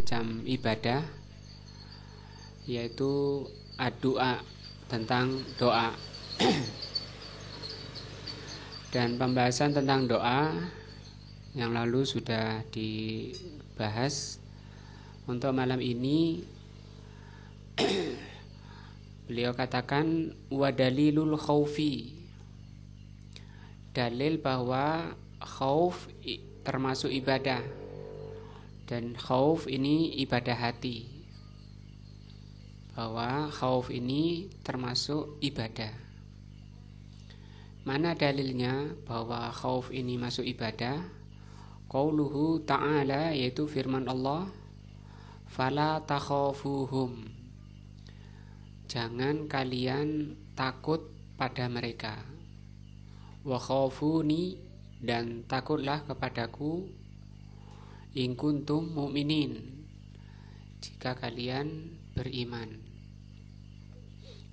macam ibadah, yaitu doa, tentang doa. Dan pembahasan tentang doa yang lalu sudah dibahas. Untuk malam ini beliau katakan wadalilul khaufi, dalil bahwa khauf termasuk ibadah, dan khauf ini ibadah hati, bahwa khauf ini termasuk ibadah. Mana dalilnya bahwa khauf ini masuk ibadah? Qauluhu ta'ala, yaitu firman Allah, fala takhafuhum, jangan kalian takut pada mereka. Wa khafuni, dan takutlah kepadaku, in kuntum mu'minin, jika kalian beriman.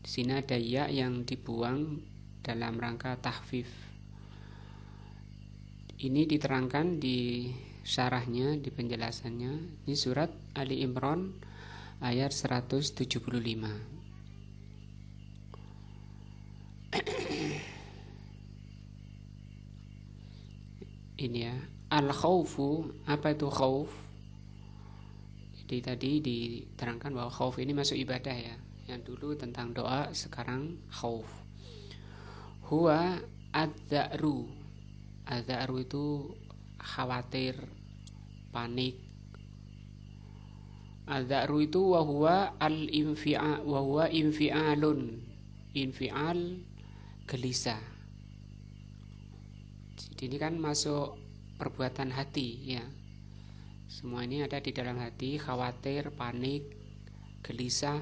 Di sini ada ya yang dibuang dalam rangka tahfif. Ini diterangkan di syarahnya, di penjelasannya. Ini surat Ali Imran ayat 175. Ini ya, al-khaufu, apa itu khauf? Jadi tadi diterangkan bahwa khauf ini masuk ibadah ya. Yang dulu tentang doa, sekarang khauf. Huwa ad-da'ru. Ad-da'ru itu khawatir, panik. Ad-da'ru itu wa huwa al-infi'a, wa huwa infi'alun. Infi'al, gelisah. Jadi ini kan masuk perbuatan hati ya. Semua ini ada di dalam hati, khawatir, panik, gelisah.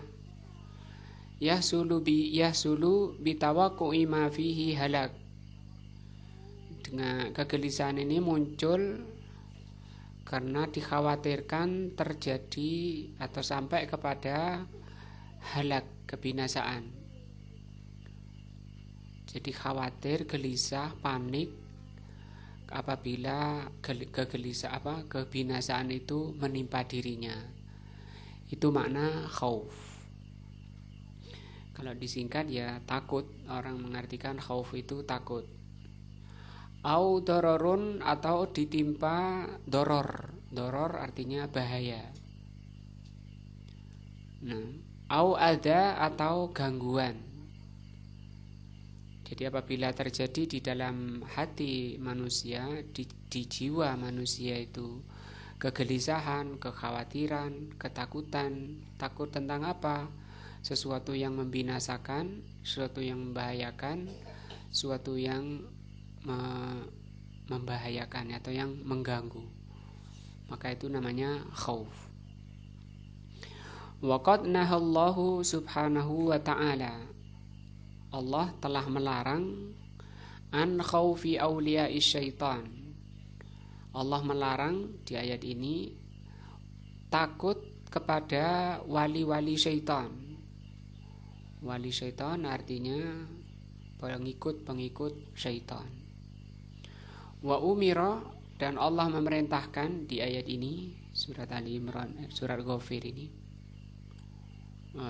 Yahsulu bitawaqqu'i ma fihi halak. Dengan kegelisahan ini muncul karena dikhawatirkan terjadi atau sampai kepada halak, kebinasaan. Jadi khawatir, gelisah, panik apabila kebinasaan itu menimpa dirinya. Itu makna khauf. Kalau disingkat ya takut. Orang mengartikan khauf itu takut. Au dororun, atau ditimpa doror. Doror artinya bahaya. Nah, au ada, atau gangguan. Jadi apabila terjadi di dalam hati manusia, di jiwa manusia itu kegelisahan, kekhawatiran, ketakutan. Takut tentang apa? Sesuatu yang membinasakan, sesuatu yang membahayakan, sesuatu yang membahayakan atau yang mengganggu. Maka itu namanya khauf. Wa qad nahallahu subhanahu wa ta'ala, Allah telah melarang an khaufi awliya'i syaitan. Allah melarang di ayat ini takut kepada wali-wali syaitan. Wali syaitan artinya pengikut-pengikut syaitan. Wa umira, dan Allah memerintahkan di ayat ini, surat Ali Imran, surat Ghafir ini.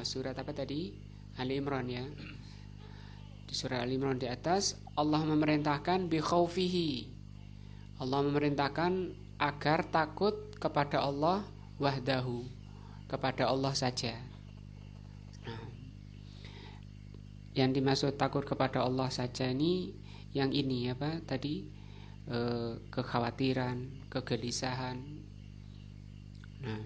Surat apa tadi? Ali Imran ya. Di surah Ali Imran di atas, Allah memerintahkan bi khaufihi. Allah memerintahkan agar takut kepada Allah wahdahu, kepada Allah saja. Nah, yang dimaksud takut kepada Allah saja ini, yang ini apa tadi? Kekhawatiran, kegelisahan. Nah,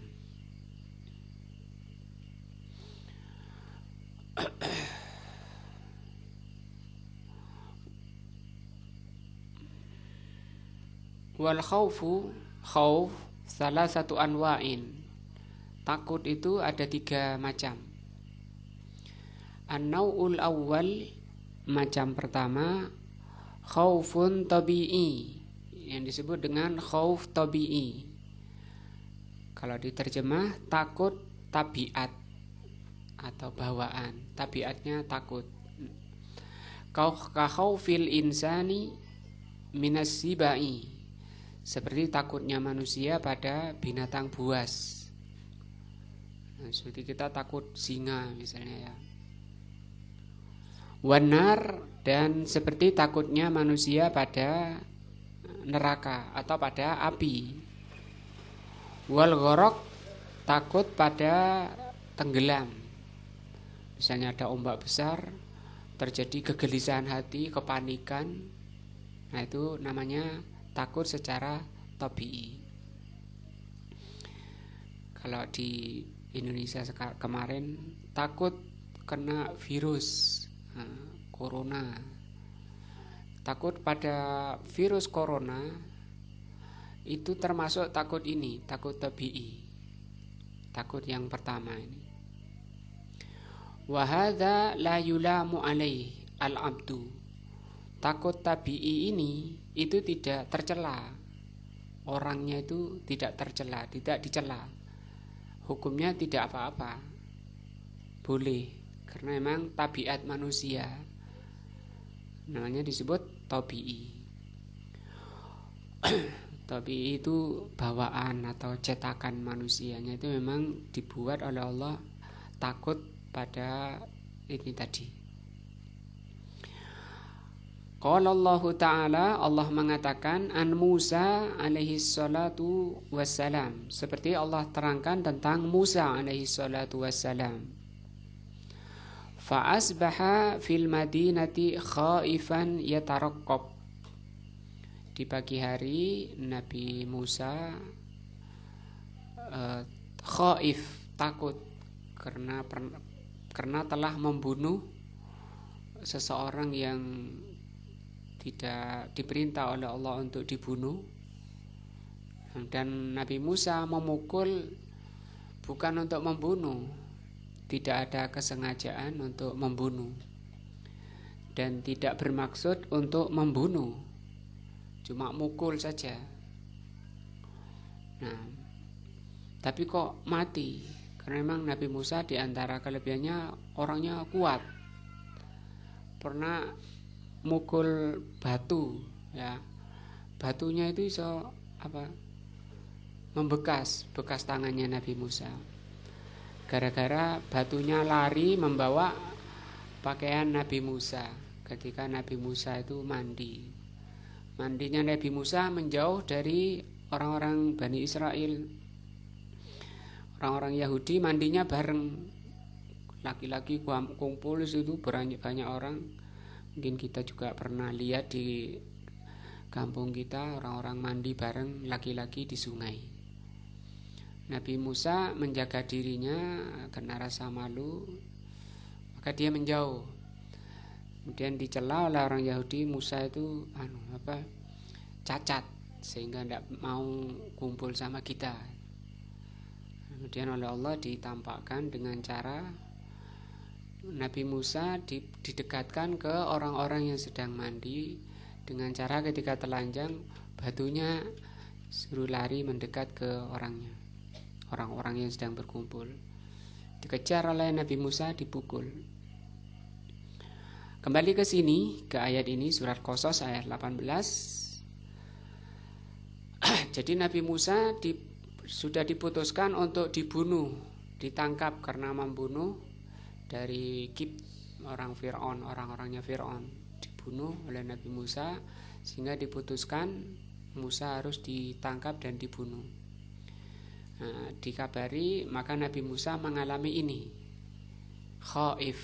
wal khaufu, khauf salah satu anwa'in. Takut itu ada 3 macam. An-naw'ul awwal, macam pertama, khaufun tabi'i, yang disebut dengan khauf tabi'i. Kalau diterjemah, takut tabiat atau bawaan, tabiatnya takut. Ka khaufil insani minas sibai, seperti takutnya manusia pada binatang buas. Nah, seperti kita takut singa misalnya ya. Wanar, dan seperti takutnya manusia pada neraka atau pada api. Wal ghoraq, takut pada tenggelam. Misalnya ada ombak besar, terjadi kegelisahan hati, kepanikan. Nah, itu namanya takut secara tabii. Kalau di Indonesia kemarin takut kena virus corona. Takut pada virus corona itu termasuk takut ini, takut tabii. Takut yang pertama ini. Wa hadza la yulamu alaihi al-abdu. Takut tabii ini itu tidak tercela. Orangnya itu tidak tercela, tidak dicela. Hukumnya tidak apa-apa. Boleh, karena memang tabiat manusia. Namanya disebut tabii. Tabii itu bawaan atau cetakan manusianya, itu memang dibuat oleh Allah takut pada ini tadi. Qala Allah Ta'ala, Allah mengatakan an Musa alaihi salatu wassalam, seperti Allah terangkan tentang Musa alaihi salatu wassalam. Fa asbaha fil madinati khaifan yataraqqab. Di pagi hari Nabi Musa khaif, takut karena telah membunuh seseorang yang tidak diperintah oleh Allah untuk dibunuh. Dan Nabi Musa memukul bukan untuk membunuh, tidak ada kesengajaan untuk membunuh, dan tidak bermaksud untuk membunuh, cuma mukul saja. Nah, tapi kok mati? Karena memang Nabi Musa diantara kelebihannya orangnya kuat. Pernah mukul batu, ya, batunya itu iso membekas tangannya Nabi Musa. Gara-gara batunya lari membawa pakaian Nabi Musa ketika Nabi Musa itu mandi. Mandinya Nabi Musa menjauh dari orang-orang Bani Israel. Orang-orang Yahudi mandinya bareng, laki-laki kumpul situ banyak orang. Mungkin kita juga pernah lihat di kampung kita, orang-orang mandi bareng laki-laki di sungai. Nabi Musa menjaga dirinya karena rasa malu, maka dia menjauh. Kemudian dicela oleh orang Yahudi, Musa itu cacat sehingga tidak mau kumpul sama kita. Kemudian oleh Allah ditampakkan dengan cara Nabi Musa didekatkan ke orang-orang yang sedang mandi dengan cara ketika telanjang batunya suruh lari mendekat ke orang-orang yang sedang berkumpul. Dikejar oleh Nabi Musa, dipukul. Kembali ke sini, ke ayat ini, surat Qasas ayat 18. Jadi Nabi Musa sudah diputuskan untuk dibunuh, ditangkap karena membunuh dari orang Fir'aun, orang-orangnya Fir'aun, dibunuh oleh Nabi Musa, sehingga diputuskan Musa harus ditangkap dan dibunuh. Nah, dikabari maka Nabi Musa mengalami ini, khaif.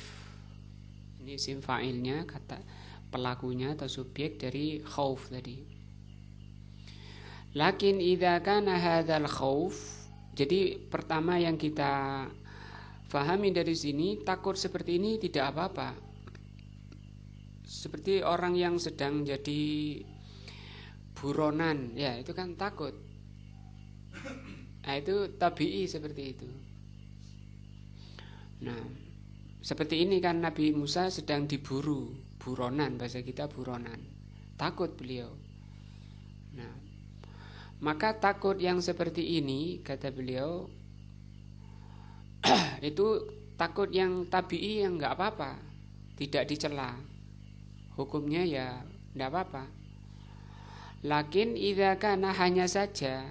Ini isim fa'ilnya, kata pelakunya atau subjek dari khauf tadi. Lakin idza kana hadzal khauf, jadi pertama yang kita fahami dari sini, takut seperti ini tidak apa-apa. Seperti orang yang sedang jadi buronan, ya itu kan takut. Nah, itu tabii seperti itu. Nah, seperti ini kan Nabi Musa sedang diburu, buronan, bahasa kita buronan. Takut beliau. Nah, maka takut yang seperti ini, kata beliau, itu takut yang tabii yang enggak apa-apa, tidak dicela. Hukumnya ya enggak apa-apa. Lakin idza kana, hanya saja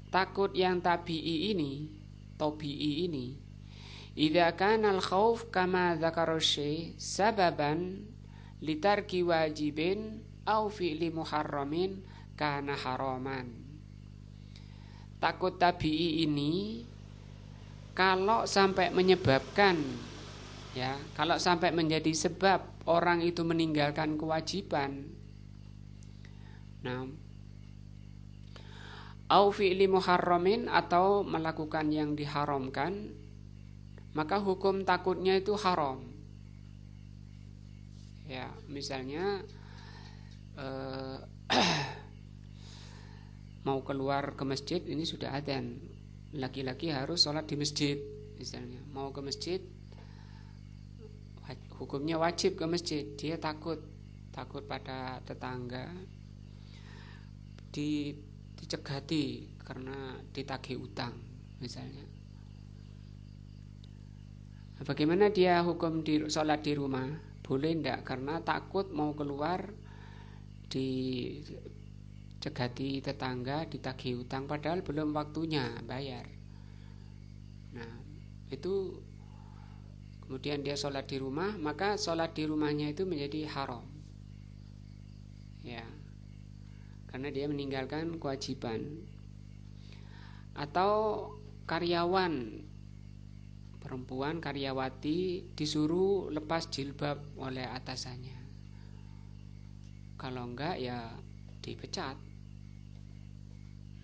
takut yang tabii ini tabi'i ini, idza kana al-khauf kama dzakara syekh sababan litarki wajibin au fi'li muharramin kana haraman. Takut tabi'i ini kalau sampai menyebabkan, ya, kalau sampai menjadi sebab orang itu meninggalkan kewajiban, nah, au fi'li muharramin, atau melakukan yang diharamkan, maka hukum takutnya itu haram. Ya, misalnya mau keluar ke masjid, ini sudah adzan, laki-laki harus sholat di masjid. Misalnya mau ke masjid, hukumnya wajib ke masjid, dia takut pada tetangga dicegati karena ditagih utang misalnya. Bagaimana dia hukum sholat di rumah? Boleh enggak? Karena takut mau keluar dicegati tetangga, ditagih utang, padahal belum waktunya bayar. Nah, itu kemudian dia sholat di rumah, maka sholat di rumahnya itu menjadi haram, ya, karena dia meninggalkan kewajiban. Atau karyawan perempuan, karyawati, disuruh lepas jilbab oleh atasannya, kalau enggak ya dipecat.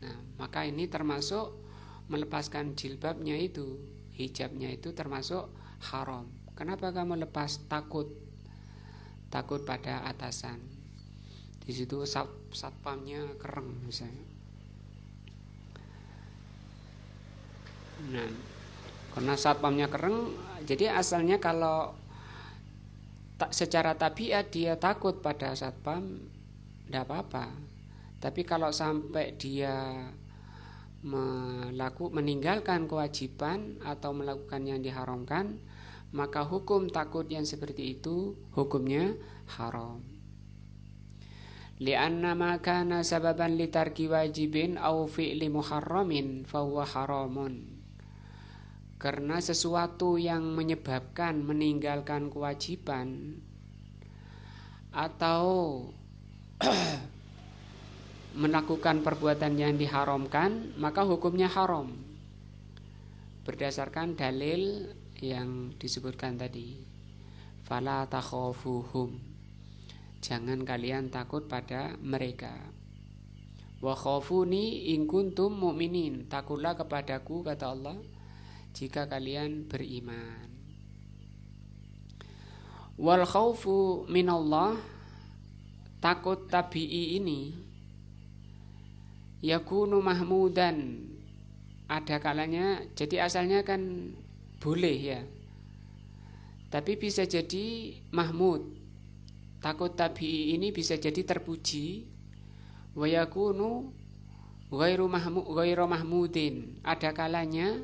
Nah, maka ini termasuk melepaskan jilbabnya itu, hijabnya itu termasuk haram. Kenapa kamu lepas? Takut pada atasan. Di situ satpamnya kereng misalnya. Nah, karena satpamnya kereng, jadi asalnya kalau secara tabiat dia takut pada satpam, tidak apa-apa. Tapi kalau sampai dia meninggalkan kewajiban atau melakukan yang diharamkan, maka hukum takut yang seperti itu hukumnya haram. Li'anna ma kana sababan litarki wajibin au fi'li muharramin fahuwa haramun. Karena sesuatu yang menyebabkan meninggalkan kewajiban atau melakukan perbuatan yang diharamkan, maka hukumnya haram berdasarkan dalil yang disebutkan tadi. Fala takhafuhum, jangan kalian takut pada mereka. Wa khafuni in kuntum mu'minin, takutlah kepadaku, kata Allah, jika kalian beriman. Wal khaufu minallah, takut tabi'i ini yakunu mahmudan, ada kalanya, jadi asalnya kan boleh ya, tapi bisa jadi mahmud. Takut tabi'i ini bisa jadi terpuji. Wa yakunu ghairu mahmudin, ada kalanya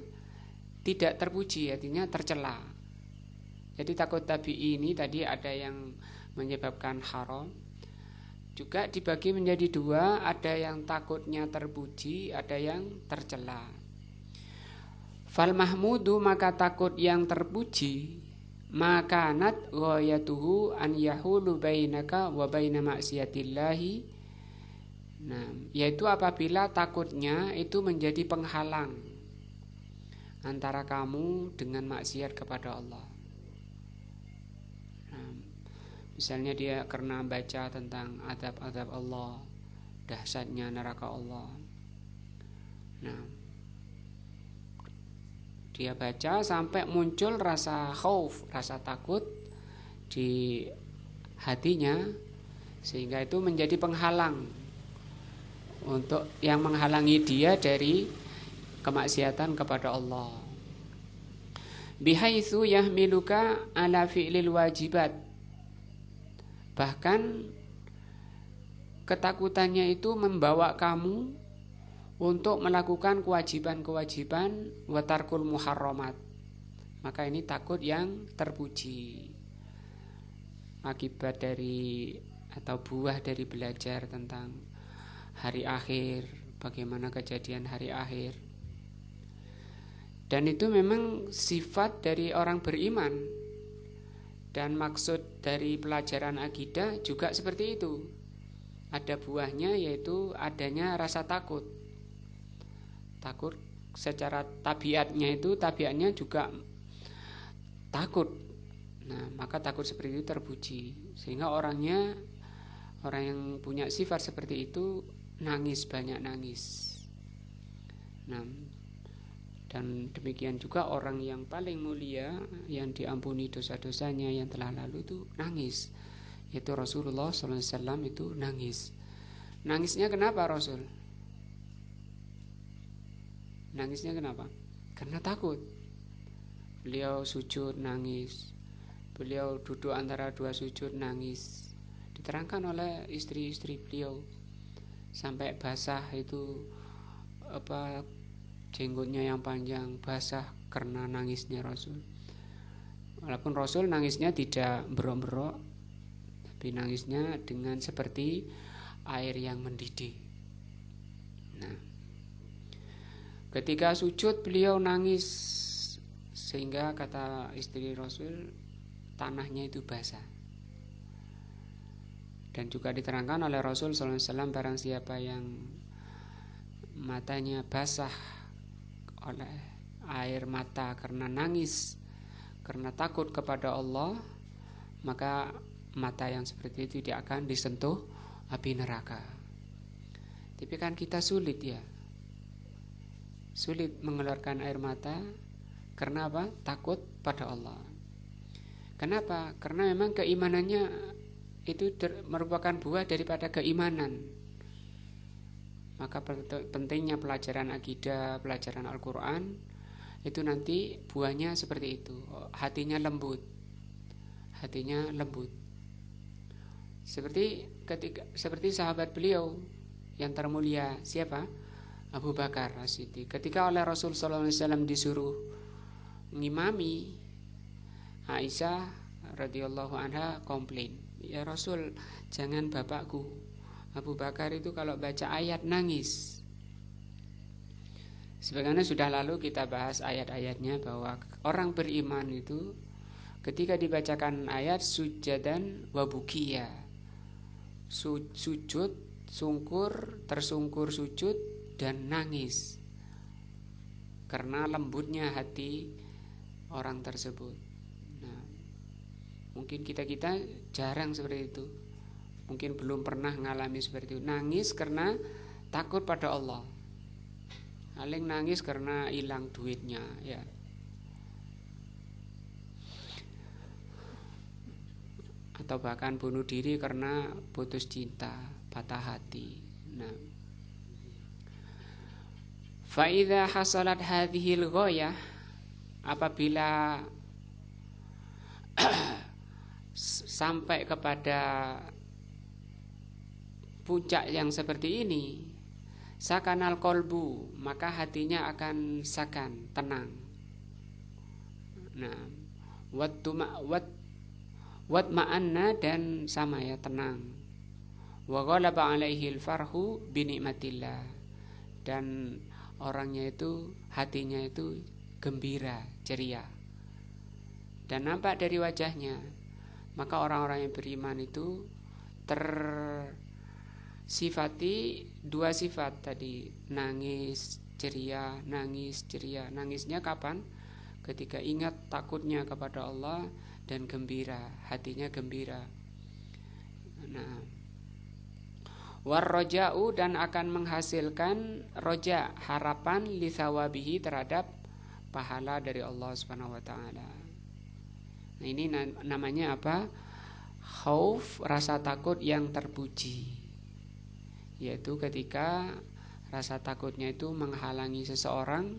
tidak terpuji, artinya tercela. Jadi takut tabi'i ini tadi ada yang menyebabkan haram, juga dibagi menjadi dua, ada yang takutnya terpuji, ada yang tercela. Fal mahmudu, maka takut yang terpuji, makanat ghayatuhu an yahulu bainaka wa baina maksiatillahi. Nah, yaitu apabila takutnya itu menjadi penghalang antara kamu dengan maksiat kepada Allah. Nah, misalnya dia karena baca tentang azab-azab Allah, dahsyatnya neraka Allah. Nah, dia baca sampai muncul rasa khauf, rasa takut di hatinya, sehingga itu menjadi penghalang untuk yang menghalangi dia dari kemaksiatan kepada Allah. Bihaitsu yahmiluka ala fi'lil wajibat, bahkan ketakutannya itu membawa kamu untuk melakukan kewajiban-kewajiban wa tarkul muharramat. Maka ini takut yang terpuji, akibat dari atau buah dari belajar tentang hari akhir, bagaimana kejadian hari akhir. Dan itu memang sifat dari orang beriman. Dan maksud dari pelajaran akidah juga seperti itu. Ada buahnya, yaitu adanya rasa takut. Takut secara tabiatnya juga takut. Nah, maka takut seperti itu terpuji. Sehingga orang yang punya sifat seperti itu banyak nangis. Nah, dan demikian juga orang yang paling mulia, yang diampuni dosa-dosanya yang telah lalu itu nangis. Yaitu Rasulullah SAW itu nangis. Nangisnya kenapa Rasul? Nangisnya kenapa? Karena takut. Beliau sujud nangis. Beliau duduk antara dua sujud nangis. Diterangkan oleh istri-istri beliau. Sampai basah itu jenggotnya yang panjang basah karena nangisnya Rasul. Walaupun Rasul nangisnya tidak berok-berok, tapi nangisnya dengan seperti air yang mendidih. Nah, ketika sujud beliau nangis, sehingga kata istri Rasul, tanahnya itu basah. Dan juga diterangkan oleh Rasul SAW, barang siapa yang matanya basah oleh air mata karena nangis, karena takut kepada Allah, maka mata yang seperti itu tidak akan disentuh api neraka. Tapi kan kita sulit mengeluarkan air mata. Karena apa? Takut pada Allah. Kenapa? Karena memang keimanannya itu merupakan buah daripada keimanan. Maka pentingnya pelajaran akidah, pelajaran Al-Quran, itu nanti buahnya seperti itu. Hatinya lembut. Seperti sahabat beliau yang termulia, siapa? Abu Bakar As-Siddiq. Ketika oleh Rasul SAW disuruh ngimami, Aisyah radhiyallahu anha komplain, ya Rasul, jangan bapakku Abu Bakar itu kalau baca ayat nangis. Sebagaimana sudah lalu kita bahas ayat-ayatnya, bahwa orang beriman itu ketika dibacakan ayat sujadan wa bukiya, sujud, tersungkur sujud dan nangis, karena lembutnya hati orang tersebut. Nah, mungkin kita jarang seperti itu. Mungkin belum pernah mengalami seperti itu. Nangis karena takut pada Allah. Paling nangis karena hilang duitnya, ya. Atau bahkan bunuh diri karena putus cinta, patah hati. Nah, fa idza hasalat hadhil ghayah, apabila sampai kepada puncak yang seperti ini, sakanal kolbu, maka hatinya akan sakan, tenang. Nah, wat ma'anna, dan sama ya, tenang. Wa ghalaba alaihil farhu bi nikmatillah, dan orangnya itu, hatinya itu gembira, ceria, dan nampak dari wajahnya. Maka orang-orang yang beriman itu sifati dua sifat tadi, nangis ceria. Nangisnya kapan? Ketika ingat takutnya kepada Allah, dan gembira, hatinya gembira. Nah, warroja'u, dan akan menghasilkan roja, harapan, li thawabihi, terhadap pahala dari Allah Subhanahu wa taala. Nah, ini namanya apa? Khauf, rasa takut yang terpuji. Yaitu ketika rasa takutnya itu menghalangi seseorang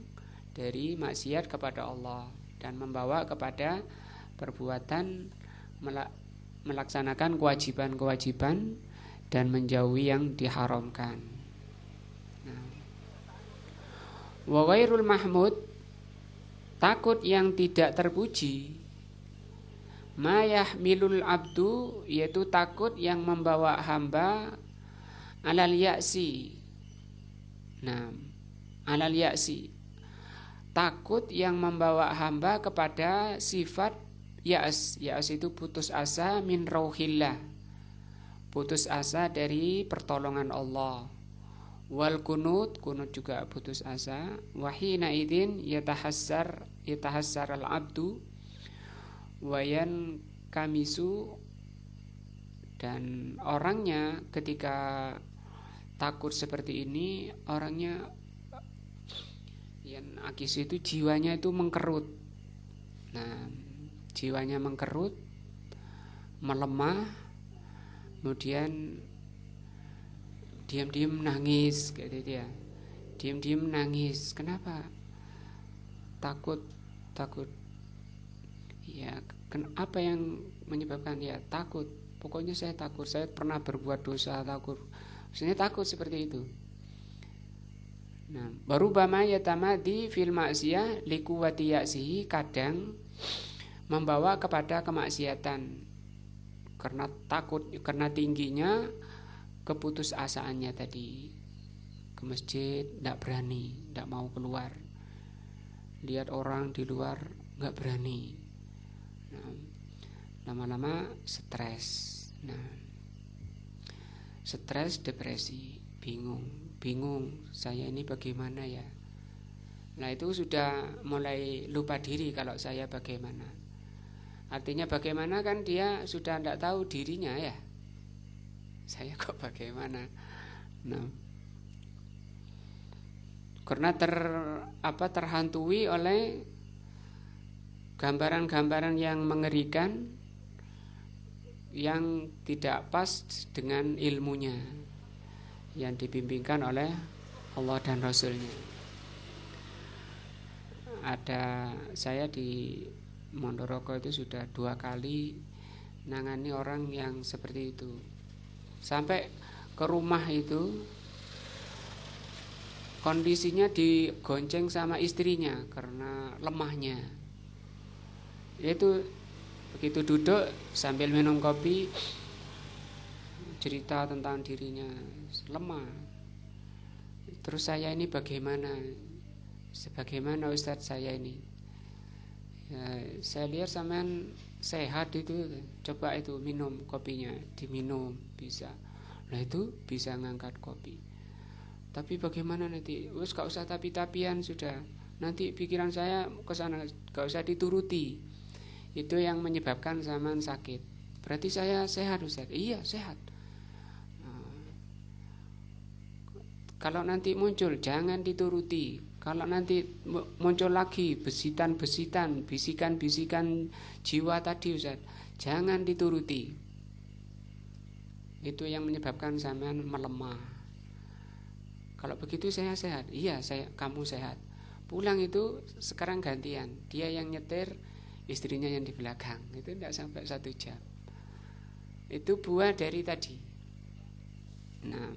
dari maksiat kepada Allah dan membawa kepada perbuatan melaksanakan kewajiban-kewajiban dan menjauhi yang diharamkan. Wa ghairul mahmud, takut yang tidak terpuji, ma yahmilul abdu, yaitu takut yang membawa hamba alal ya'si. Nah, alal ya'si, takut yang membawa hamba kepada sifat ya'as. Ya'as itu putus asa min rauhillah, putus asa dari pertolongan Allah. Wal kunut juga putus asa. Wahina idin yatahassar al abdu wayan kamisu, dan orangnya ketika takut seperti ini, orangnya yang akis itu jiwanya itu mengkerut. Nah, jiwanya mengkerut, melemah, kemudian diam-diam nangis kayak gitu ya. Diam-diam nangis. Kenapa? Takut. Ya, apa yang menyebabkan? Ya, takut. Pokoknya saya takut. Saya pernah berbuat dosa, takut. Maksudnya takut seperti itu. Nah, baru bama yatamadi fil maksiyah liquwati ya'sihi, kadang membawa kepada kemaksiatan karena takut, karena tingginya keputusasaannya tadi. Ke masjid tidak berani, tidak mau keluar. Lihat orang di luar nggak berani. Nah, lama-lama stres. Nah, stres, depresi, bingung saya ini bagaimana ya. Nah, itu sudah mulai lupa diri kalau saya bagaimana. Artinya bagaimana, kan dia sudah tidak tahu dirinya ya. Saya kok bagaimana? Nah, karena terhantui oleh gambaran-gambaran yang mengerikan yang tidak pas dengan ilmunya yang dibimbingkan oleh Allah dan Rasulnya. Saya di Mondoroko itu sudah 2 kali nangani orang yang seperti itu. Sampai ke rumah itu kondisinya digonceng sama istrinya karena lemahnya. Itu begitu duduk sambil minum kopi, cerita tentang dirinya lemah. Terus saya ini bagaimana? Sebagaimana Ustadz saya ini? Ya, saya lihat sampean sehat itu, coba itu minum kopinya, diminum bisa. Nah, itu bisa ngangkat kopi. Tapi bagaimana nanti? Wes gak usah tapi-tapian sudah. Nanti pikiran saya ke sana, gak usah dituruti. Itu yang menyebabkan sampean sakit. Berarti saya sehat Ustaz. Iya, sehat. Kalau nanti muncul jangan dituruti. Kalau nanti muncul lagi bisikan-bisikan jiwa tadi Ustaz, jangan dituruti. Itu yang menyebabkan sampean melemah. Kalau begitu saya sehat. Iya, kamu sehat. Pulang itu sekarang gantian. Dia yang nyetir, istrinya yang di belakang. Itu tidak sampai 1 jam. Itu buah dari tadi. Nah,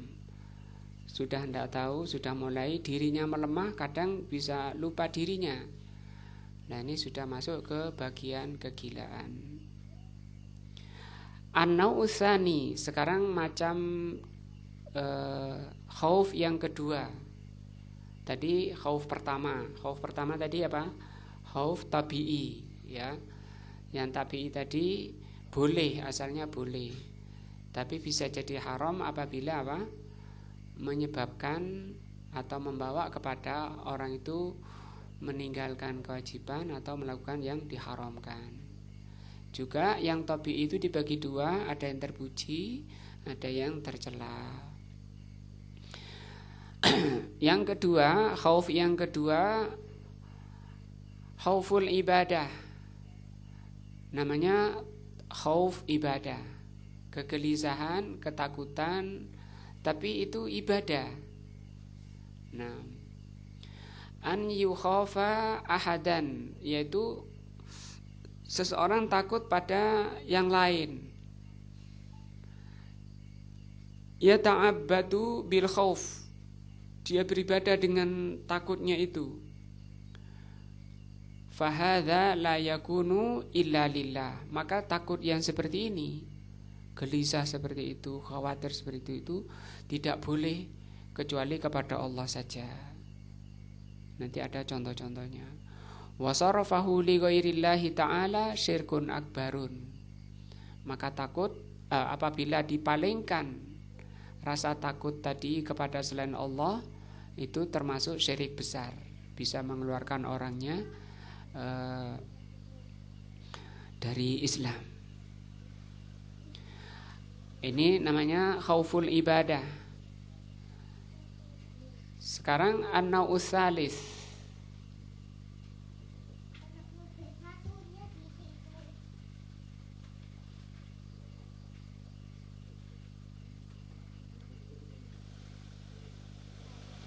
sudah tidak tahu, sudah mulai dirinya melemah, kadang bisa lupa dirinya. Nah, ini sudah masuk ke bagian kegilaan. An-nau'utsani, sekarang macam khauf yang kedua. Tadi khauf pertama tadi apa? Khauf tabi'i, ya. Yang tabi'i tadi boleh, asalnya boleh. Tapi bisa jadi haram apabila apa? Menyebabkan atau membawa kepada orang itu meninggalkan kewajiban atau melakukan yang diharamkan. Juga yang tabi'i itu dibagi 2, ada yang terpuji, ada yang tercela. Yang kedua, khauf yang kedua, khauful ibadah. Namanya khauf ibadah. Kegelisahan, ketakutan, tapi itu ibadah. Nah, an yukhafa ahadan, yaitu seseorang takut pada yang lain. Ya ta'abbadu bil khauf, dia beribadah dengan takutnya itu. Fahadha la yakunu illa lillah, maka takut yang seperti ini, gelisah seperti itu, khawatir seperti itu tidak boleh kecuali kepada Allah saja. Nanti ada contoh-contohnya. Wasarafahu li ghairillahi ta'ala syirkun akbarun. Maka takut apabila dipalingkan rasa takut tadi kepada selain Allah, itu termasuk syirik besar, bisa mengeluarkan orangnya dari Islam. Ini namanya khauful ibadah. Sekarang an-nau'us tsalits.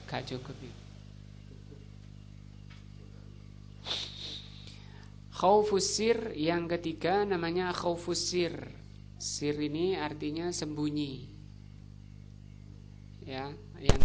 Gak cukup ya. Khaufus sir yang ketiga namanya khaufus sir. Sir ini artinya sembunyi. Ya, yang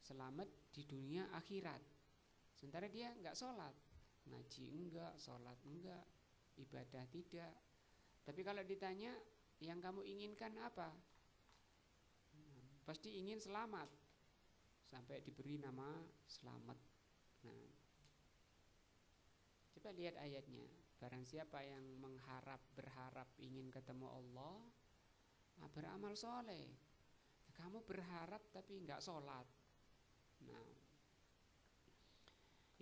selamat di dunia akhirat. Sementara dia nggak sholat, ngaji enggak, sholat enggak, ibadah tidak. Tapi kalau ditanya yang kamu inginkan apa? Pasti ingin selamat, sampai diberi nama selamat. Nah, coba lihat ayatnya. Barang siapa yang berharap ingin ketemu Allah, beramal soleh. Kamu berharap tapi nggak sholat. Nah,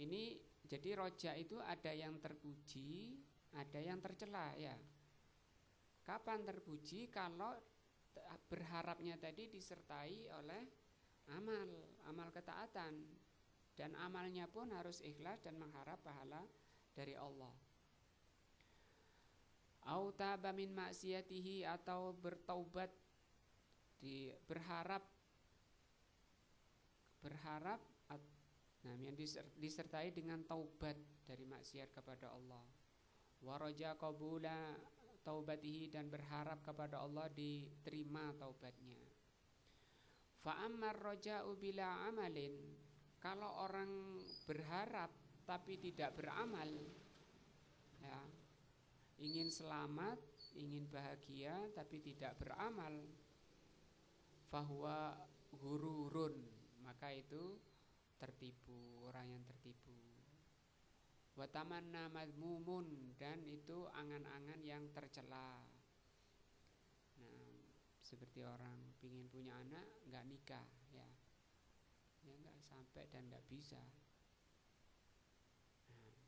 ini jadi roja itu ada yang terpuji, ada yang tercela ya. Kapan terpuji? Kalau berharapnya tadi disertai oleh amal ketaatan, dan amalnya pun harus ikhlas dan mengharap pahala dari Allah. Au taba min maksiatihi, atau bertaubat, berharap nah, yang disertai dengan taubat dari maksiat kepada Allah. Wa raja qabula taubatihi, dan berharap kepada Allah diterima taubatnya. Fa ammar raja'u bila amalin, kalau orang berharap tapi tidak beramal ya, ingin selamat, ingin bahagia tapi tidak beramal, fahuwa hururun, maka itu tertipu, orang yang tertipu. Wa tamanna madmumun, dan itu angan-angan yang tercela. Nah, seperti orang pingin punya anak nggak nikah ya nggak sampai dan nggak bisa. Nah,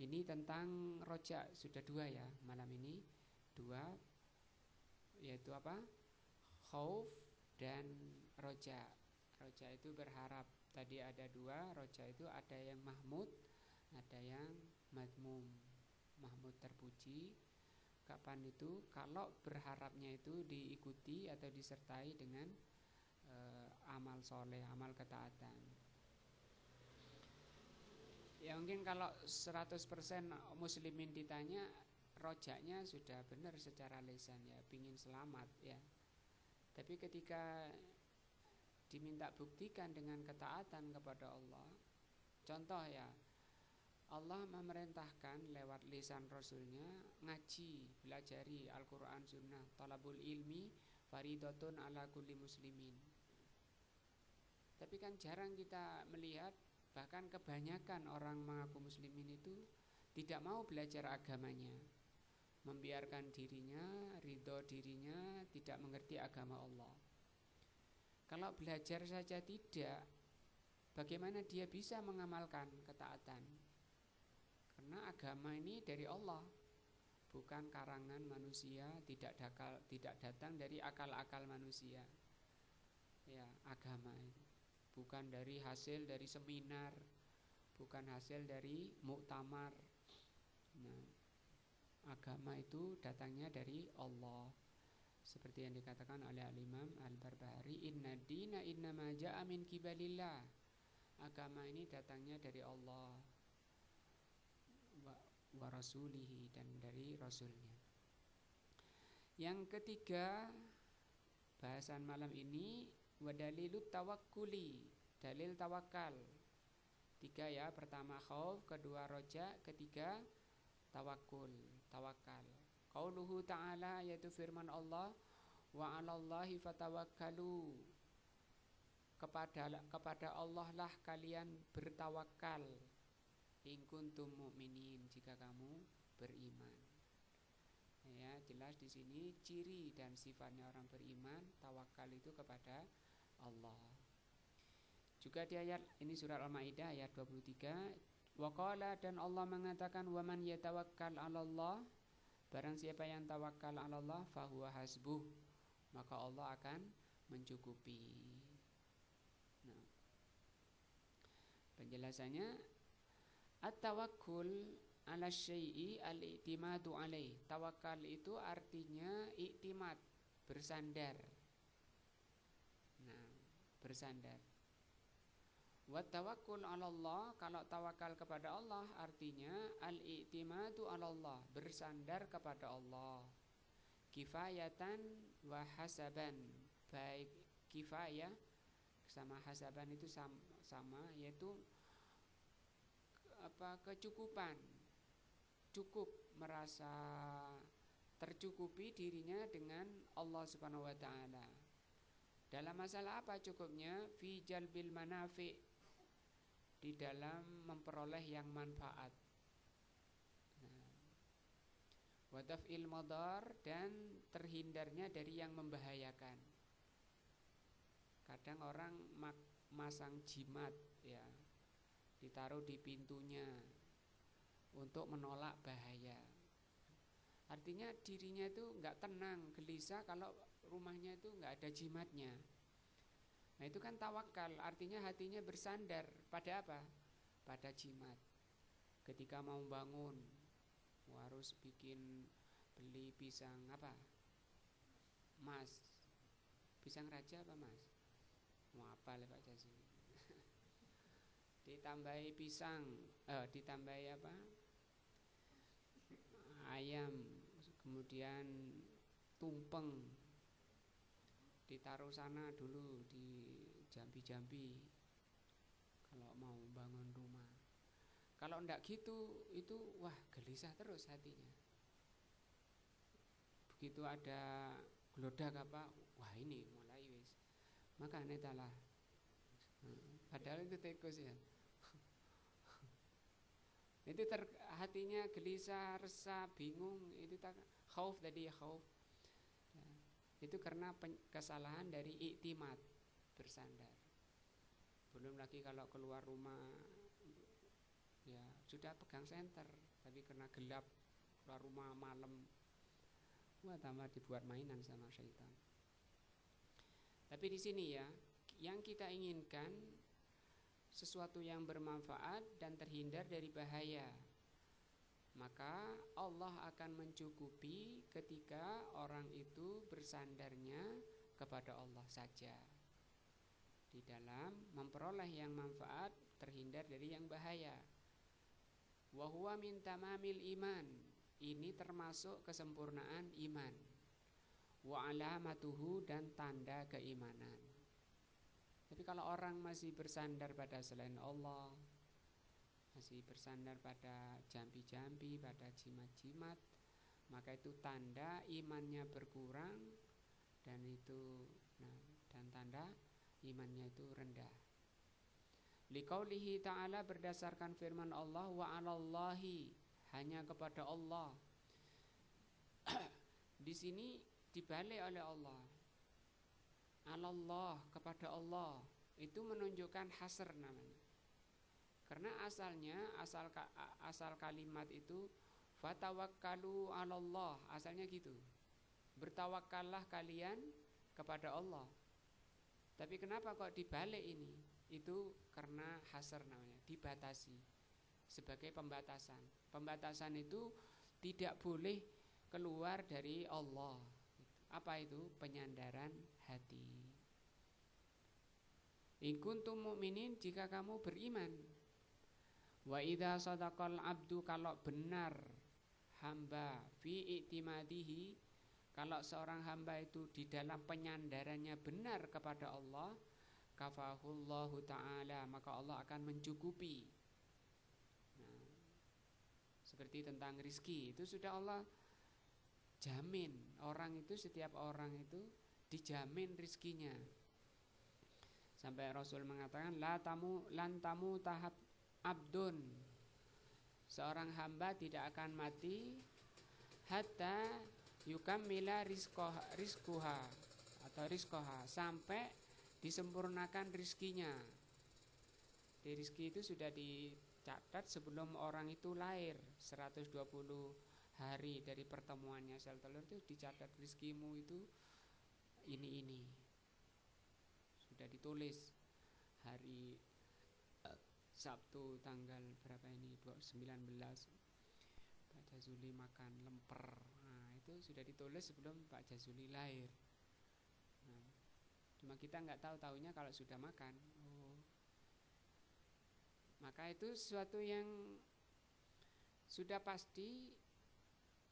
ini tentang roja sudah 2 ya malam ini, 2, yaitu apa? Khauf dan roja. Roja itu berharap. Tadi ada 2, roja itu ada yang mahmud, ada yang madmum. Mahmud terpuji. Kapan itu? Kalau berharapnya itu diikuti atau disertai dengan amal soleh, amal ketaatan. Ya mungkin kalau 100% muslimin ditanya, rojaknya sudah benar secara lisan ya, pingin selamat ya. Tapi ketika diminta buktikan dengan ketaatan kepada Allah, contoh ya, Allah memerintahkan lewat lisan Rasulnya ngaji, belajari Al-Quran Sunnah, talabul ilmi faridatun ala kulli muslimin. Tapi kan jarang kita melihat, bahkan kebanyakan orang mengaku muslimin itu tidak mau belajar agamanya, membiarkan dirinya, ridho dirinya, tidak mengerti agama Allah. Kalau belajar saja tidak, bagaimana dia bisa mengamalkan ketaatan? Karena agama ini dari Allah, bukan karangan manusia, tidak datang dari akal-akal manusia. Ya, agama ini bukan dari hasil dari seminar, bukan hasil dari muktamar. Nah, agama itu datangnya dari Allah. Seperti yang dikatakan oleh Al-Imam Al-Barbahari, inna dina innama ja'a min kibalillah. Agama ini datangnya dari Allah wa rasulihi, dan dari rasulnya. Yang ketiga bahasan malam ini, wa dalilut tawakkuli, dalil tawakal. 3 ya, pertama khauf, kedua roja, ketiga tawakal. Qauluhu ta'ala, yaitu firman Allah, wa 'alallahi fatawakkalu, kepada Allah lah kalian bertawakal, in kuntum mu'minin, jika kamu beriman. Ya, jelas di sini ciri dan sifatnya orang beriman, tawakal itu kepada Allah. Juga di ayat ini surat Al-Maidah ayat 23, waqala, dan Allah mengatakan, wa man yatawakkal 'alallah, barang siapa yang tawakal 'alallah fahuwa hasbuh, maka Allah akan mencukupi. Nah, penjelasannya, at-tawakkul ala syai'i al-i'timadu alaih. Tawakal itu artinya i'timad, bersandar. Nah, bersandar. Wa tawakkul ala Allah, kalau tawakal kepada Allah artinya al-i'timadu ala Allah, bersandar kepada Allah. Kifayatan wa hasaban, baik kifayah sama hasaban itu sama, yaitu kecukupan, cukup, merasa tercukupi dirinya dengan Allah Subhanahu wa taala. Dalam masalah apa cukupnya? Fi jalbil manafi, di dalam memperoleh yang manfaat. Wa daf'il madar, dan terhindarnya dari yang membahayakan. Kadang orang masang jimat ya, ditaruh di pintunya untuk menolak bahaya. Artinya dirinya itu nggak tenang, gelisah kalau rumahnya itu nggak ada jimatnya. Nah itu kan tawakal, artinya hatinya bersandar pada apa? Pada jimat. Ketika mau bangun, harus beli pisang apa? Mas, pisang raja apa mas? Mau apa lah Pak Jazi? Ditambahi pisang, ditambahi apa? Ayam, kemudian tumpeng, ditaruh sana dulu di jambi-jambi kalau mau bangun rumah. Kalau ndak gitu, itu wah gelisah terus hatinya. Begitu ada gelodak apa, wah ini mulai wis. Maka netalah. Padahal itu tikus ya. Itu hatinya gelisah, resah, bingung. Itu khauf tadi, khauf. Ya, itu karena kesalahan dari iktimat, bersandar. Belum lagi kalau keluar rumah, ya sudah pegang senter, tapi karena gelap, keluar rumah malam, wah tambah dibuat mainan sama syaitan. Tapi di sini ya, yang kita inginkan sesuatu yang bermanfaat dan terhindar dari bahaya. Maka Allah akan mencukupi ketika orang itu bersandarnya kepada Allah saja, di dalam memperoleh yang manfaat, terhindar dari yang bahaya. Wa huwa min tamamil iman, ini termasuk kesempurnaan iman. Wa alamatuhu, dan tanda keimanan. Tapi kalau orang masih bersandar pada selain Allah, masih bersandar pada jambi-jambi, pada jimat-jimat, maka itu tanda imannya berkurang, dan tanda imannya itu rendah. Liqaulihi ta'ala, berdasarkan firman Allah, wa 'alallahi, hanya kepada Allah. Di sini dibalik oleh Allah. 'Alallah, kepada Allah, itu menunjukkan hasr namanya. Karena asal kalimat itu fatawakkalu 'alallah, asalnya gitu. Bertawakallah kalian kepada Allah. Tapi kenapa kok dibalik ini? Itu karena hasr namanya, dibatasi, sebagai pembatasan. Pembatasan itu tidak boleh keluar dari Allah. Apa itu? Penyandaran hati. In kuntum mu'minin, jika kamu beriman. Wa idza sadaqal abdu, kalau benar hamba, fi i'timadihi, kalau seorang hamba itu di dalam penyandarannya benar kepada Allah, kafahullahu ta'ala, maka Allah akan mencukupi. Nah, seperti tentang rizki, itu sudah Allah jamin. Orang itu, setiap orang itu dijamin rizkinya. Sampai Rasul mengatakan lan tamu tahab abdun, seorang hamba tidak akan mati hatta yukammila rizquha atau rizqaha, sampai disempurnakan rizkinya. Di rizki itu sudah dicatat sebelum orang itu lahir, 120 hari dari pertemuannya sel telur itu dicatat, rizkimu itu ini sudah ditulis. Hari Sabtu tanggal berapa ini, 19, Pak Jazuli makan lemper. Nah itu sudah ditulis sebelum Pak Jazuli lahir. Nah, cuma kita nggak tahu-tahunya kalau sudah makan. Maka itu sesuatu yang sudah pasti.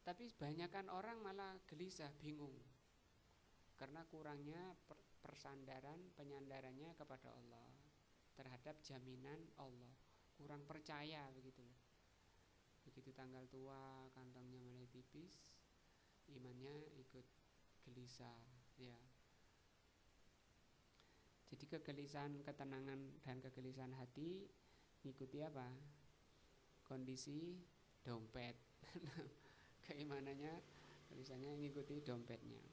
Tapi kebanyakan orang malah gelisah, bingung, karena kurangnya penyandarannya kepada Allah, terhadap jaminan Allah. Kurang percaya begitu. Begitu tanggal tua, kantongnya mulai tipis, imannya ikut gelisah, ya. Jadi kegelisahan, ketenangan dan kegelisahan hati ngikuti apa? Kondisi dompet. Keimanannya, tulisannya ngikuti dompetnya.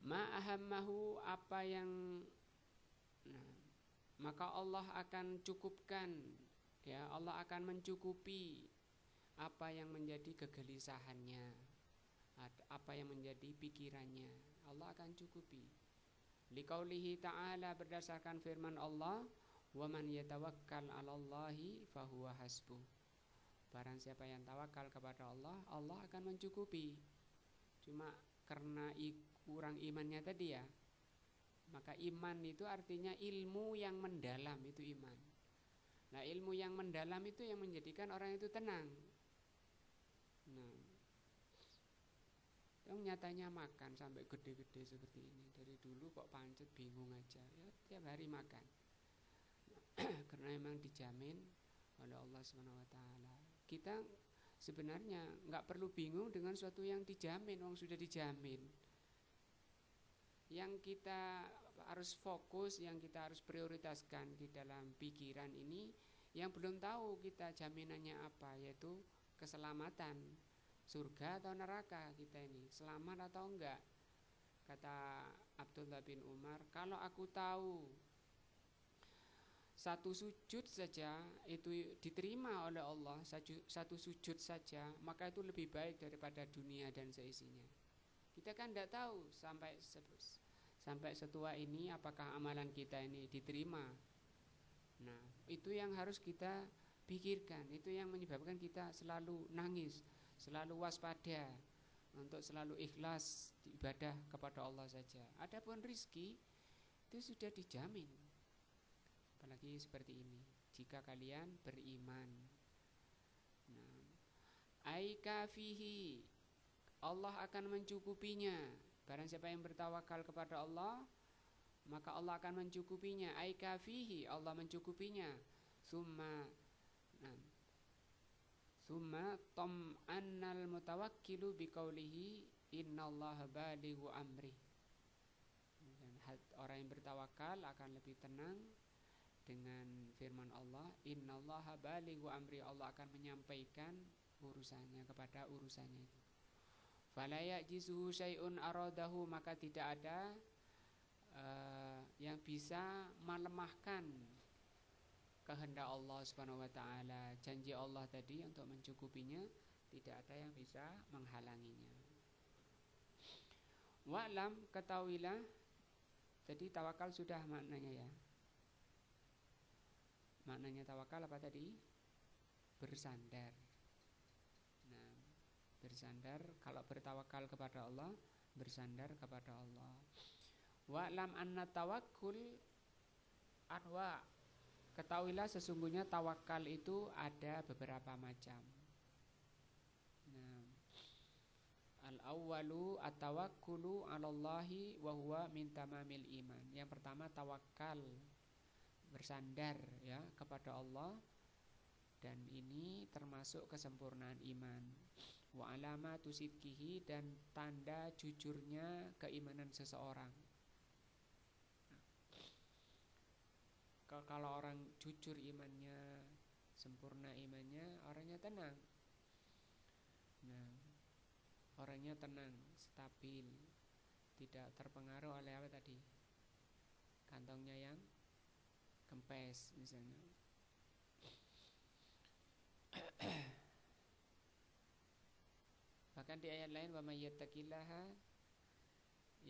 Ma'ahammahu, apa yang maka Allah akan cukupkan, ya, Allah akan mencukupi apa yang menjadi kegelisahannya, apa yang menjadi pikirannya, Allah akan cukupi. Liqaulihi ta'ala, berdasarkan firman Allah, wa man yatawakkal 'alallahi fahuwa hasbuh. Barang siapa yang tawakal kepada Allah, Allah akan mencukupi. Cuma karena kurang imannya tadi, ya. Maka iman itu artinya ilmu yang mendalam, itu iman. Nah, ilmu yang mendalam itu yang menjadikan orang itu tenang. Nah, yang nyatanya makan sampai gede-gede seperti ini, dari dulu kok pancet bingung aja, ya tiap hari makan. Karena memang dijamin oleh Allah SWT. Kita sebenarnya nggak perlu bingung dengan sesuatu yang dijamin, wong sudah dijamin. Yang kita harus fokus, yang kita harus prioritaskan di dalam pikiran ini, yang belum tahu kita jaminannya apa, yaitu keselamatan, surga atau neraka kita ini, selamat atau enggak. Kata Abdullah bin Umar, kalau aku tahu satu sujud saja itu diterima oleh Allah, satu sujud saja, maka itu lebih baik daripada dunia dan seisinya. Kita kan tidak tahu sampai setua ini apakah amalan kita ini diterima. Nah, itu yang harus kita pikirkan, itu yang menyebabkan kita selalu nangis, selalu waspada, untuk selalu ikhlas ibadah kepada Allah saja. Adapun rizki itu sudah dijamin. Apalagi seperti ini, jika kalian beriman. Nah, aika fihi, Allah akan mencukupinya. Barang siapa yang bertawakal kepada Allah, maka Allah akan mencukupinya. Aika fihi, Allah mencukupinya. Summa tom'annal mutawakkilu biqaulihi innallaha balighu amri. Dan orang yang bertawakal akan lebih tenang dengan firman Allah, innallaha balighu amri, Allah akan menyampaikan urusannya kepada urusannya itu. Fala ya'jizuhu syai'un aradahu, maka tidak ada yang bisa melemahkan kehendak Allah Subhanahu wa taala. Janji Allah tadi untuk mencukupinya, tidak ada yang bisa menghalanginya. Wa'lam, ketahuilah. Jadi tawakal sudah maknanya, ya. Maknanya tawakal apa tadi? Bersandar. Nah, bersandar, kalau bertawakal kepada Allah, bersandar kepada Allah. Wa'lam anna tawakkul anwa, ketahuilah sesungguhnya tawakal itu ada beberapa macam. Nah, al-awwalu at-tawakkulu 'alallahi wa huwa min tamamil iman. Yang pertama tawakal, bersandar, ya, kepada Allah, dan ini termasuk kesempurnaan iman. Wa alamatu sidqihi, dan tanda jujurnya keimanan seseorang. Kalau orang jujur imannya, sempurna imannya, orangnya tenang. Nah, orangnya tenang, stabil, tidak terpengaruh oleh apa tadi? Kantongnya yang kempes misalnya. Bahkan di ayat lain, wa may yattaqillaha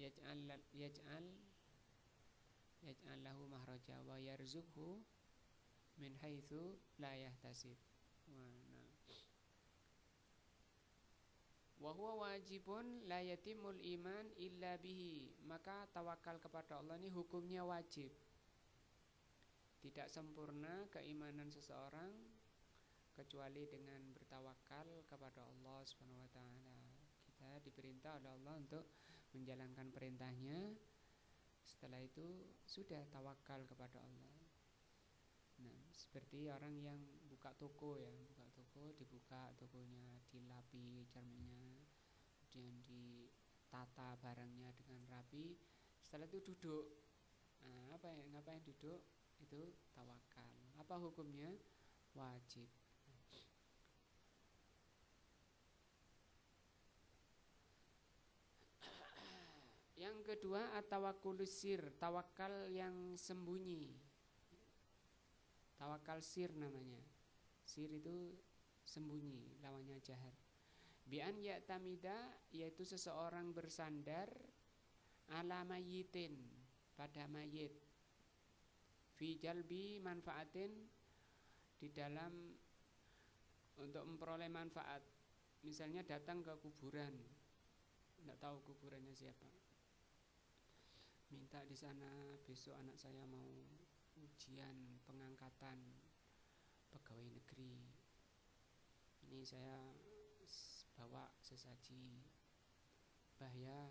yaj'al lahu mahraja wa yarzuqhu min haitsu la yahtasib. Wa huwa wajibun la yatimul iman illa bihi. Maka tawakal kepada Allah ini hukumnya wajib. Tidak sempurna keimanan seseorang kecuali dengan bertawakal kepada Allah Subhanahu wa taala. Kita diperintah oleh Allah untuk menjalankan perintahnya Setelah itu sudah tawakal kepada Allah. Nah, seperti orang yang buka toko ya, buka toko, dibuka tokonya, dilapi cerminnya, kemudian ditata barangnya dengan rapi. Setelah itu duduk. Nah, ngapain duduk? Itu tawakal. Apa hukumnya? Wajib. Yang kedua, at-tawakkulus sir, tawakal yang sembunyi. Tawakal sir namanya. Sir itu sembunyi, lawannya jahar. Bi'an ya'tamida, yaitu seseorang bersandar ala mayyitin, pada mayit. Fi jalbi manfaatin, di dalam untuk memperoleh manfaat. Misalnya datang ke kuburan, tidak tahu kuburannya siapa, minta di sana besok anak saya mau ujian pengangkatan pegawai negeri, ini saya bawa sesaji, bahaya,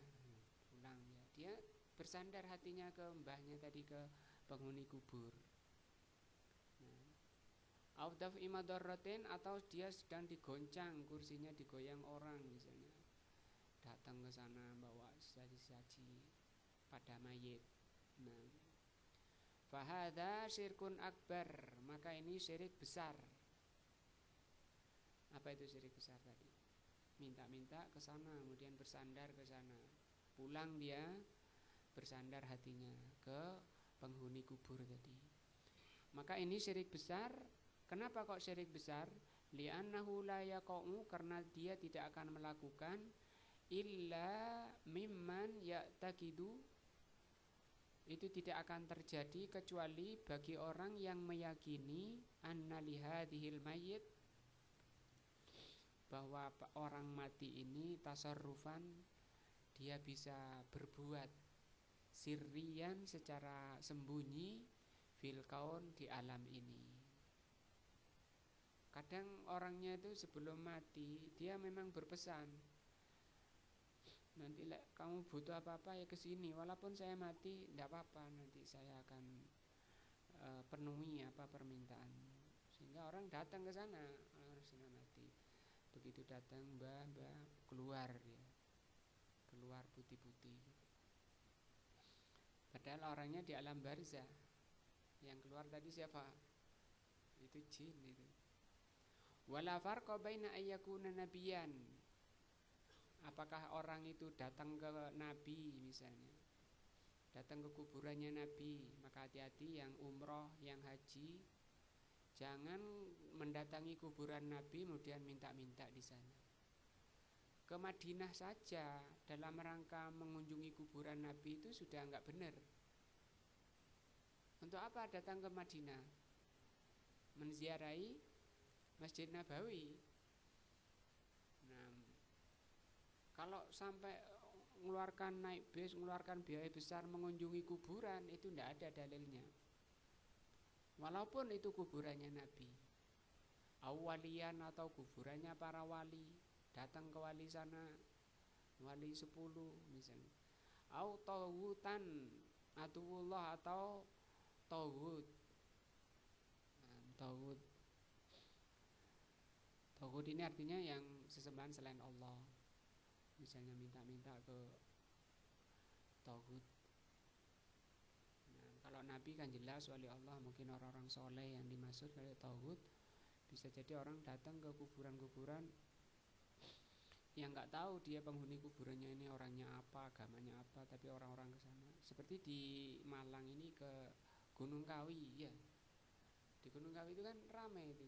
pulang ya. Dia bersandar hatinya ke mbahnya tadi, ke penghuni kubur. Audaf imadorrotin, atau dia sedang digoncang, kursinya digoyang orang misalnya, datang ke sana bawa sesaji pada mayit. Nah, fahadha syirkun akbar, maka ini syirik besar. Apa itu syirik besar tadi? Minta-minta ke sana, kemudian bersandar ke sana, pulang dia bersandar hatinya ke penghuni kubur tadi. Maka ini syirik besar. Kenapa kok syirik besar? Li'annahu la yaqa'u, karena dia tidak akan melakukan illa mimman ya'taqidu, itu tidak akan terjadi kecuali bagi orang yang meyakini anna lihadhil mayyit, bahwa orang mati ini tasarrufan, dia bisa berbuat sirrian, secara sembunyi, fil kaun, di alam ini. Kadang orangnya itu sebelum mati dia memang berpesan, nanti kamu butuh apa-apa ya kesini, walaupun saya mati tidak apa-apa, nanti saya akan penuhi apa permintaan. Sehingga orang datang ke sana, orang sudah mati. Begitu datang, mbah keluar ya, keluar putih-putih. Padahal orangnya di alam barzah. Yang keluar tadi siapa? Itu jin itu. Wala farqa baina ayyakuna nabiyan. Apakah orang itu datang ke Nabi misalnya, datang ke kuburannya Nabi, maka hati-hati yang umroh, yang haji, jangan mendatangi kuburan Nabi kemudian minta-minta di sana. Ke Madinah saja dalam rangka mengunjungi kuburan Nabi itu sudah enggak benar. Untuk apa datang ke Madinah? Menziarahi Masjid Nabawi. Nah, kalau sampai mengeluarkan naik bis, mengeluarkan biaya besar mengunjungi kuburan, itu tidak ada dalilnya. Walaupun itu kuburannya Nabi, awalian atau kuburannya para wali, datang ke wali sana, wali 10 misalnya, au tawutan atullah, atau tawud. Tawud ini artinya yang sesembahan selain Allah. Misalnya minta-minta ke tauhid. Nah, kalau Nabi kan jelas wali Allah, mungkin orang-orang soleh yang dimaksud dari tauhid. Bisa jadi orang datang ke kuburan-kuburan yang nggak tahu dia penghuni kuburannya ini orangnya apa, agamanya apa, tapi orang-orang ke sana. Seperti di Malang ini ke Gunung Kawi ya. Di Gunung Kawi itu kan ramai itu,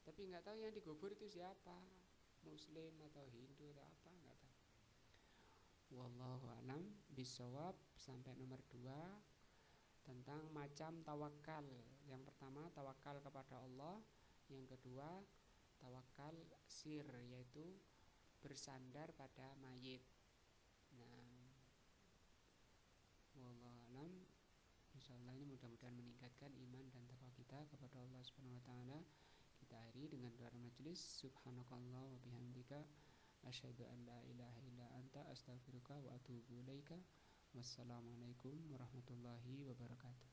tapi nggak tahu yang digubur itu siapa, Muslim atau Hindu atau apa, nggak tahu. Wallahu alam bisawab. Sampai nomor 2 tentang macam tawakal. Yang pertama tawakal kepada Allah, yang kedua tawakal sir, yaitu bersandar pada mayit. Nah, wallahu alam. Insyaallah ini mudah-mudahan meningkatkan iman dan takwa kita kepada Allah Subhanahu wa taala. Kita akhiri dengan doa majelis. Subhanakallah wa bihamdika asyhadu an la ilaha illa anta astaghfiruka wa atubu ilaika. Wassalamualaikum warahmatullahi wabarakatuh.